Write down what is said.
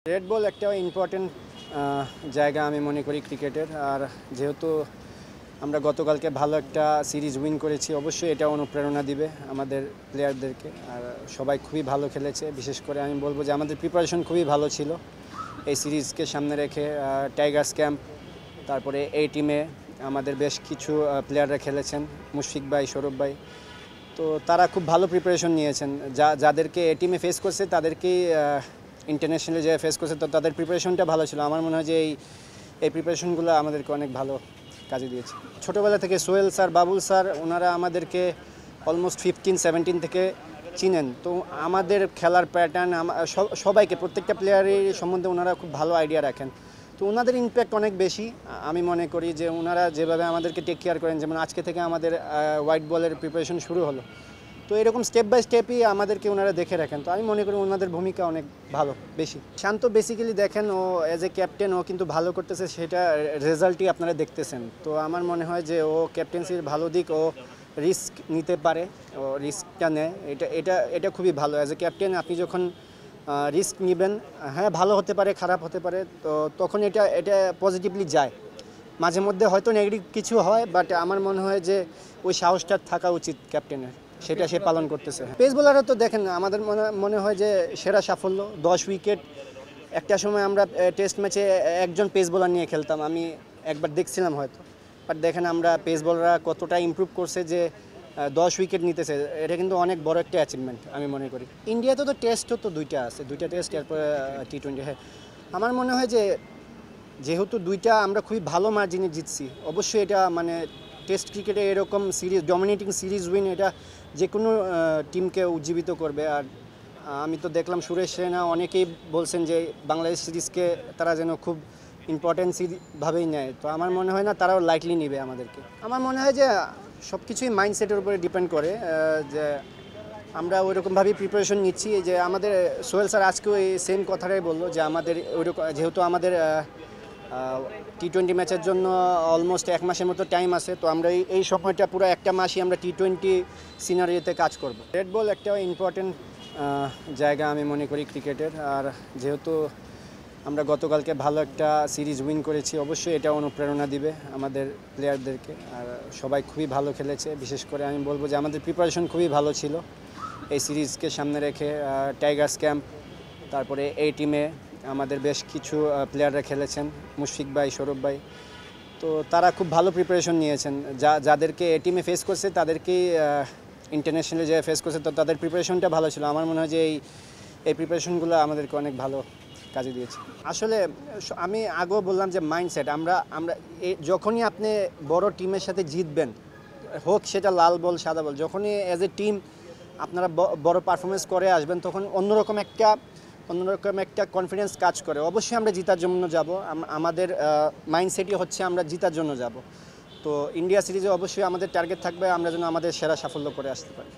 Red ball একটা important জায়গা আমি মনে করি ক্রিকেটের। আর যেহেতু আমরা গতকালকে ভালো একটা সিরিজ উইন করেছি, অবশ্যই এটা অনুপ্রেরণা দিবে আমাদের প্লেয়ারদেরকে। আর সবাই খুবই ভালো খেলেছে, বিশেষ করে আমি বলবো যে আমাদের প্রিপারেশন খুবই ভালো ছিল এই সিরিজকে সামনে রেখে। টাইগার্স ক্যাম্প, তারপরে এই টিমে আমাদের বেশ কিছু প্লেয়াররা খেলেছেন, মুশফিক ভাই, সৌরভ ভাই। তো তারা খুব ভালো প্রিপারেশন নিয়েছেন। যাদেরকে এই টিমে ফেস করছে তাদেরকেই ইন্টারন্যাশনালি যে ফেস করছে, তো তাদের প্রিপারেশনটা ভালো ছিল। আমার মনে হয় যে এই প্রিপারেশনগুলো আমাদেরকে অনেক ভালো কাজে দিয়েছে। ছোটোবেলা থেকে সোহেল স্যার, বাবুল স্যার, ওনারা আমাদেরকে অলমোস্ট 15-17 থেকে চিনেন। তো আমাদের খেলার প্যাটার্ন সবাইকে, প্রত্যেকটা প্লেয়ারের সম্বন্ধে ওনারা খুব ভালো আইডিয়া রাখেন। তো ওনাদের ইম্প্যাক্ট অনেক বেশি। আমি মনে করি যে ওনারা যেভাবে আমাদেরকে টেক কেয়ার করেন, যেমন আজকে থেকে আমাদের হোয়াইট বলের প্রিপারেশন শুরু হলো, তো এরকম স্টেপ বাই স্টেপই আমাদেরকে ওনারা দেখে রাখেন। তো আমি মনে করি ওনাদের ভূমিকা অনেক ভালো, বেশি। শান্ত বেসিক্যালি দেখেন, ও অ্যাজ এ ক্যাপ্টেন ও কিন্তু ভালো করতেছে, সেটা রেজাল্টই আপনারা দেখতেছেন। তো আমার মনে হয় যে ও ক্যাপ্টেন্সির ভালো দিক, ও রিস্ক নিতে পারে, ও রিস্কটা নেয়। এটা খুবই ভালো। অ্যাজ এ ক্যাপ্টেন আপনি যখন রিস্ক নেবেন, হ্যাঁ ভালো হতে পারে, খারাপ হতে পারে, তো তখন এটা পজিটিভলি যায়। মাঝে মধ্যে হয়তো নেগেটিভ কিছু হয়, বাট আমার মনে হয় যে ওই সাহসটা থাকা উচিত ক্যাপ্টেনের, সেটা সে পালন করতেছে। পেস বোলাররা তো দেখেন, আমাদের মনে হয় যে সেরা সাফল্য 10 উইকেট। একটা সময় আমরা টেস্ট ম্যাচে একজন পেস বোলার নিয়ে খেলতাম, আমি একবার দেখছিলাম হয়তো। বাট দেখেন আমরা পেস বোলাররা কতটা ইমপ্রুভ করছে যে 10 উইকেট নিতেছে। এটা কিন্তু অনেক বড় একটা অ্যাচিভমেন্ট আমি মনে করি। ইন্ডিয়াতে তো টেস্টও তো দুইটা আছে, দুইটা টেস্ট, এরপরে টি-20। হ্যাঁ, আমার মনে হয় যে যেহেতু দুইটা আমরা খুবই ভালো মার্জিনে জিতছি, অবশ্যই এটা মানে টেস্ট ক্রিকেটে এরকম সিরিজ, ডমিনেটিং সিরিজ উইন, এটা যে কোনো টিমকে উজ্জীবিত করবে। আর আমি তো দেখলাম সুরেশ রায়না অনেকেই বলছেন যে বাংলাদেশ সিরিজকে তারা যেন খুব ইম্পর্টেন্ট ভাবেই নেয়। তো আমার মনে হয় না তারাও লাইটলি নেবে আমাদেরকে। আমার মনে হয় যে সব কিছুই মাইন্ডসেটের উপরে ডিপেন্ড করে। যে আমরা ওইরকমভাবেই প্রিপারেশন নিচ্ছি। যে আমাদের সোহেল স্যার আজকেও এই সেম কথাটাই বললো যে আমাদের ওইরকম, যেহেতু আমাদের টি-20 ম্যাচের জন্য অলমোস্ট 1 মাসের মতো টাইম আছে, তো আমরা এই সময়টা পুরো একটা মাসই আমরা টি-20 সিনারিওতে কাজ করব। রেড বল একটা ইম্পর্টেন্ট জায়গা আমি মনে করি ক্রিকেটের। আর যেহেতু আমরা গতকালকে ভালো একটা সিরিজ উইন করেছি, অবশ্যই এটা অনুপ্রেরণা দিবে আমাদের প্লেয়ারদেরকে। আর সবাই খুবই ভালো খেলেছে, বিশেষ করে আমি বলবো যে আমাদের প্রিপারেশন খুবই ভালো ছিল এই সিরিজকে সামনে রেখে। টাইগার্স ক্যাম্প, তারপরে এই টিমে আমাদের বেশ কিছু প্লেয়াররা খেলেছেন, মুশফিক ভাই, সৌরভ ভাই। তো তারা খুব ভালো প্রিপারেশন নিয়েছেন। যাদেরকে এই টিমে ফেস করছে তাদেরকেই ইন্টারন্যাশনালি যে ফেস করছে, তো তাদের প্রিপারেশনটা ভালো ছিল। আমার মনে হয় যে এই প্রিপারেশনগুলো আমাদেরকে অনেক ভালো কাজে দিয়েছে। আসলে আমি আগেও বললাম যে মাইন্ডসেট, আমরা যখনই আপনি বড় টিমের সাথে জিতবেন, হোক সেটা লাল বল, সাদা বল, যখনই অ্যাজ এ টিম আপনারা বড় পারফরমেন্স করে আসবেন, তখন অন্যরকম একটা কনফিডেন্স কাজ করে। অবশ্যই আমরা জিতার জন্য যাব, আমাদের মাইন্ডসেটই হচ্ছে আমরা জিতার জন্য যাব। তো ইন্ডিয়া সিরিজে অবশ্যই আমাদের টার্গেট থাকবে আমরা যেন আমাদের সেরা সাফল্য করে আসতে পারি।